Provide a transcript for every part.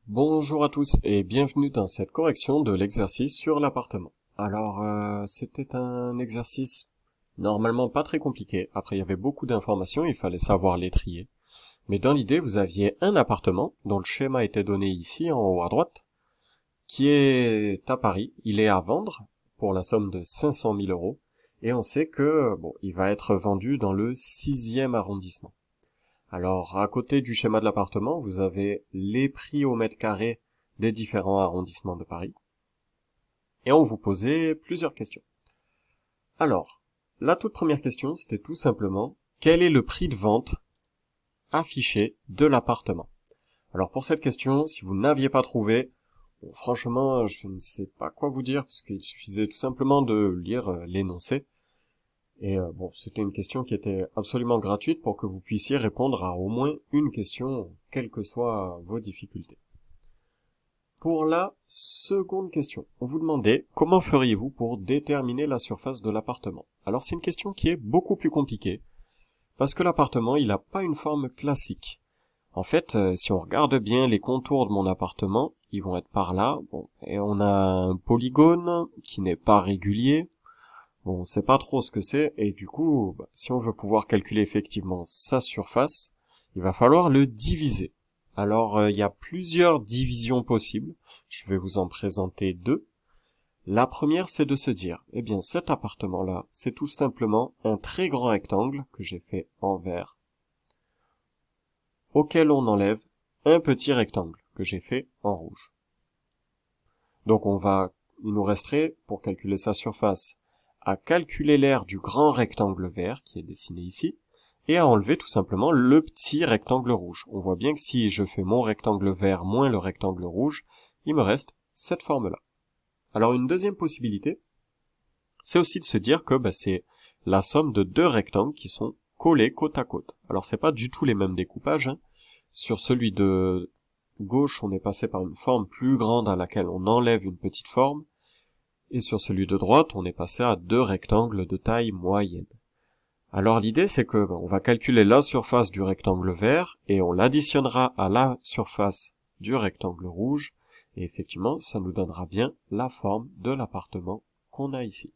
Bonjour à tous et bienvenue dans cette correction de l'exercice sur l'appartement. Alors, c'était un exercice normalement pas très compliqué. Après, il y avait beaucoup d'informations, il fallait savoir les trier. Mais dans l'idée, vous aviez un appartement dont le schéma était donné ici en haut à droite, qui est à Paris. Il est à vendre pour la somme de 500 000 euros et on sait que il va être vendu dans le 6e arrondissement. Alors, à côté du schéma de l'appartement, vous avez les prix au mètre carré des différents arrondissements de Paris. Et on vous posait plusieurs questions. Alors, la toute première question, c'était tout simplement, quel est le prix de vente affiché de l'appartement? Alors, pour cette question, si vous n'aviez pas trouvé, franchement, je ne sais pas quoi vous dire, parce qu'il suffisait tout simplement de lire l'énoncé. Et c'était une question qui était absolument gratuite pour que vous puissiez répondre à au moins une question, quelles que soient vos difficultés. Pour la seconde question, on vous demandait comment feriez-vous pour déterminer la surface de l'appartement. Alors c'est une question qui est beaucoup plus compliquée, parce que l'appartement, il n'a pas une forme classique. En fait, si on regarde bien les contours de mon appartement, ils vont être par là, et on a un polygone qui n'est pas régulier. On sait pas trop ce que c'est, et du coup, si on veut pouvoir calculer effectivement sa surface, il va falloir le diviser. Alors, il y a plusieurs divisions possibles. Je vais vous en présenter deux. La première, c'est de se dire, eh bien, cet appartement-là, c'est tout simplement un très grand rectangle que j'ai fait en vert, auquel on enlève un petit rectangle que j'ai fait en rouge. Donc, il nous resterait, pour calculer sa surface, à calculer l'aire du grand rectangle vert qui est dessiné ici, et à enlever tout simplement le petit rectangle rouge. On voit bien que si je fais mon rectangle vert moins le rectangle rouge, il me reste cette forme-là. Alors une deuxième possibilité, c'est aussi de se dire que c'est la somme de deux rectangles qui sont collés côte à côte. Alors c'est pas du tout les mêmes découpages, hein. Sur celui de gauche, on est passé par une forme plus grande à laquelle on enlève une petite forme, et sur celui de droite, on est passé à deux rectangles de taille moyenne. Alors l'idée, c'est que on va calculer la surface du rectangle vert et on l'additionnera à la surface du rectangle rouge, et effectivement, ça nous donnera bien la forme de l'appartement qu'on a ici.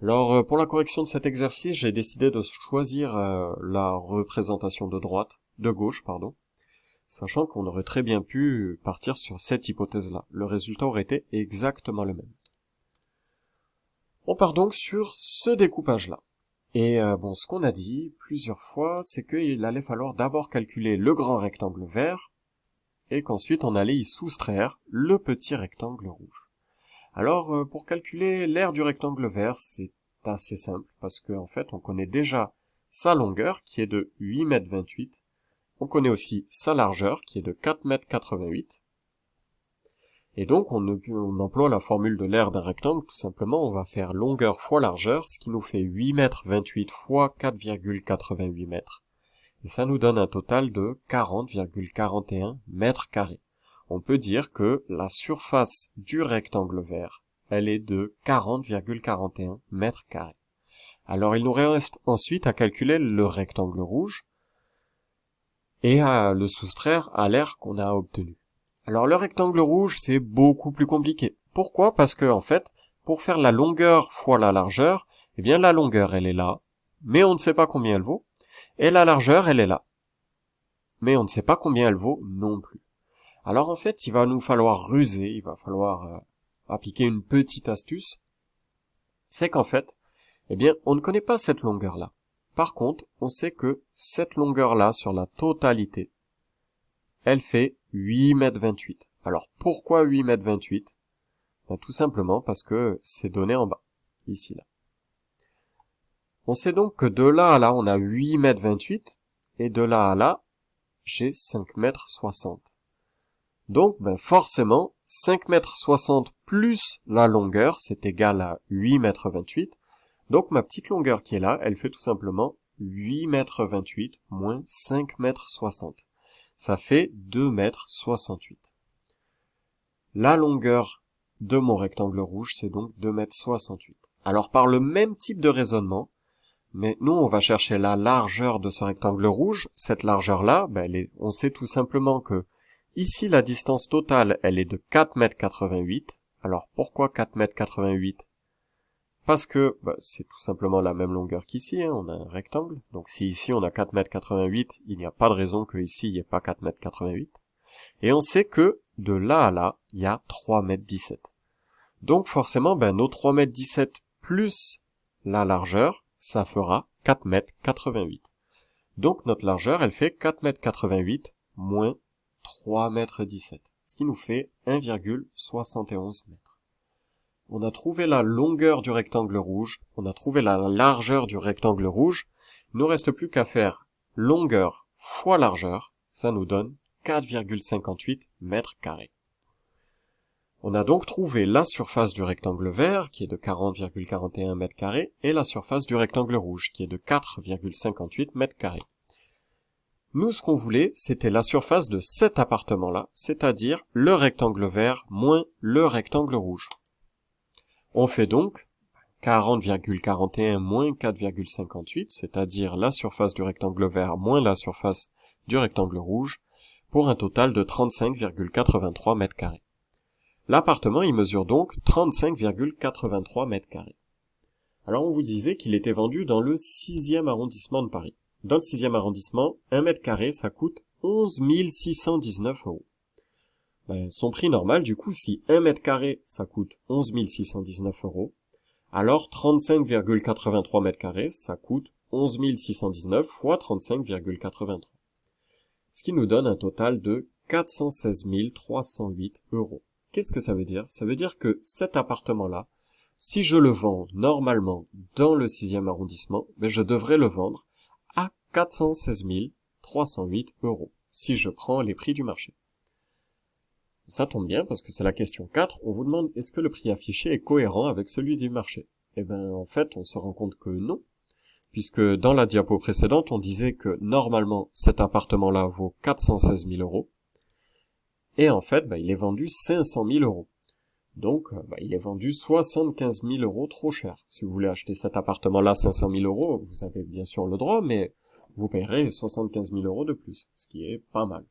Alors pour la correction de cet exercice, j'ai décidé de choisir la représentation de gauche, sachant qu'on aurait très bien pu partir sur cette hypothèse-là. Le résultat aurait été exactement le même. On part donc sur ce découpage-là. Et ce qu'on a dit plusieurs fois, c'est qu'il allait falloir d'abord calculer le grand rectangle vert, et qu'ensuite on allait y soustraire le petit rectangle rouge. Alors, pour calculer l'aire du rectangle vert, c'est assez simple, parce qu'en fait, on connaît déjà sa longueur, qui est de 8,28 m. On connaît aussi sa largeur, qui est de 4,88 m. Et donc, on emploie la formule de l'aire d'un rectangle, tout simplement, on va faire longueur fois largeur, ce qui nous fait 8,28 m fois 4,88 m. Et ça nous donne un total de 40,41 mètres carrés. On peut dire que la surface du rectangle vert, elle est de 40,41 mètres carrés. Alors, il nous reste ensuite à calculer le rectangle rouge et à le soustraire à l'aire qu'on a obtenu. Alors le rectangle rouge, c'est beaucoup plus compliqué. Pourquoi? Parce que, en fait, pour faire la longueur fois la largeur, eh bien la longueur, elle est là, mais on ne sait pas combien elle vaut, et la largeur, elle est là, mais on ne sait pas combien elle vaut non plus. Alors en fait, il va nous falloir ruser, il va falloir appliquer une petite astuce, c'est qu'en fait, eh bien, on ne connaît pas cette longueur-là. Par contre, on sait que cette longueur-là, sur la totalité, elle fait 8,28 m. Alors, pourquoi 8,28 m? Tout simplement parce que c'est donné en bas, ici, là. On sait donc que de là à là, on a 8,28 m, et de là à là, j'ai 5,60 m. Donc, forcément, 5,60 m plus la longueur, c'est égal à 8,28 m. Donc, ma petite longueur qui est là, elle fait tout simplement 8,28 m moins 5,60 m. Ça fait 2,68 m. La longueur de mon rectangle rouge, c'est donc 2,68 m. Alors par le même type de raisonnement, mais nous on va chercher la largeur de ce rectangle rouge. Cette largeur-là, on sait tout simplement que Ici, la distance totale, elle est de 4,88 m. Alors, pourquoi 4,88 m? Parce que c'est tout simplement la même longueur qu'ici, hein, on a un rectangle. Donc si ici on a 4,88 m, il n'y a pas de raison que ici il n'y ait pas 4,88 m. Et on sait que de là à là, il y a 3,17 m. Donc forcément, nos 3,17 m plus la largeur, ça fera 4,88 m. Donc notre largeur, elle fait 4,88 m moins 3,17 m, ce qui nous fait 1,71 m. On a trouvé la longueur du rectangle rouge, on a trouvé la largeur du rectangle rouge, il ne nous reste plus qu'à faire longueur fois largeur, ça nous donne 4,58 mètres carrés. On a donc trouvé la surface du rectangle vert, qui est de 40,41 mètres carrés, et la surface du rectangle rouge, qui est de 4,58 mètres carrés. Nous, ce qu'on voulait, c'était la surface de cet appartement-là, c'est-à-dire le rectangle vert moins le rectangle rouge. On fait donc 40,41 moins 4,58, c'est-à-dire la surface du rectangle vert moins la surface du rectangle rouge, pour un total de 35,83 mètres carrés. L'appartement, il mesure donc 35,83 mètres carrés. Alors on vous disait qu'il était vendu dans le 6e arrondissement de Paris. Dans le 6e arrondissement, 1 mètre carré, ça coûte 11 619 €. Son prix normal, du coup, si 1 mètre carré, ça coûte 11 619 €, alors 35,83 mètres carrés, ça coûte 11 619 fois 35,83. Ce qui nous donne un total de 416 308 €. Qu'est-ce que ça veut dire? Ça veut dire que cet appartement-là, si je le vends normalement dans le 6e arrondissement, je devrais le vendre à 416 308 €, si je prends les prix du marché. Ça tombe bien parce que c'est la question 4, on vous demande est-ce que le prix affiché est cohérent avec celui du marché? En fait, on se rend compte que non, puisque dans la diapo précédente, on disait que normalement, cet appartement-là vaut 416 000 €, et en fait, il est vendu 500 000 €. Donc, il est vendu 75 000 € trop cher. Si vous voulez acheter cet appartement-là 500 000 €, vous avez bien sûr le droit, mais vous paierez 75 000 € de plus, ce qui est pas mal.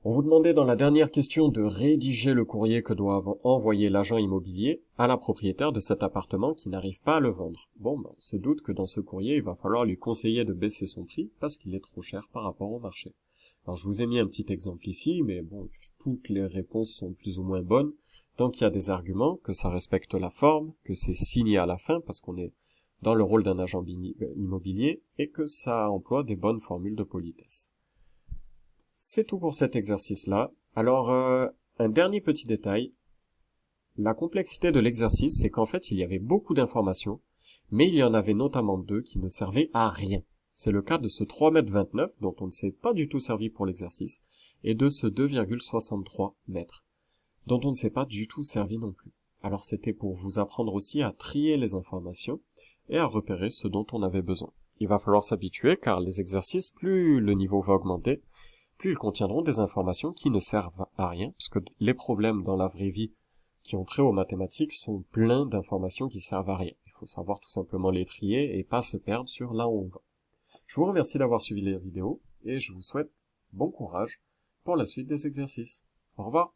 On vous demandait dans la dernière question de rédiger le courrier que doit envoyer l'agent immobilier à la propriétaire de cet appartement qui n'arrive pas à le vendre. On se doute que dans ce courrier, il va falloir lui conseiller de baisser son prix parce qu'il est trop cher par rapport au marché. Alors je vous ai mis un petit exemple ici, mais toutes les réponses sont plus ou moins bonnes. Donc il y a des arguments, que ça respecte la forme, que c'est signé à la fin parce qu'on est dans le rôle d'un agent immobilier et que ça emploie des bonnes formules de politesse. C'est tout pour cet exercice-là. Alors, un dernier petit détail. La complexité de l'exercice, c'est qu'en fait, il y avait beaucoup d'informations, mais il y en avait notamment 2 qui ne servaient à rien. C'est le cas de ce 3,29 m, dont on ne s'est pas du tout servi pour l'exercice, et de ce 2,63 m, dont on ne s'est pas du tout servi non plus. Alors c'était pour vous apprendre aussi à trier les informations et à repérer ce dont on avait besoin. Il va falloir s'habituer, car les exercices, plus le niveau va augmenter, plus ils contiendront des informations qui ne servent à rien, parce que les problèmes dans la vraie vie qui ont trait aux mathématiques sont pleins d'informations qui servent à rien. Il faut savoir tout simplement les trier et pas se perdre sur là où on va. Je vous remercie d'avoir suivi les vidéos et je vous souhaite bon courage pour la suite des exercices. Au revoir.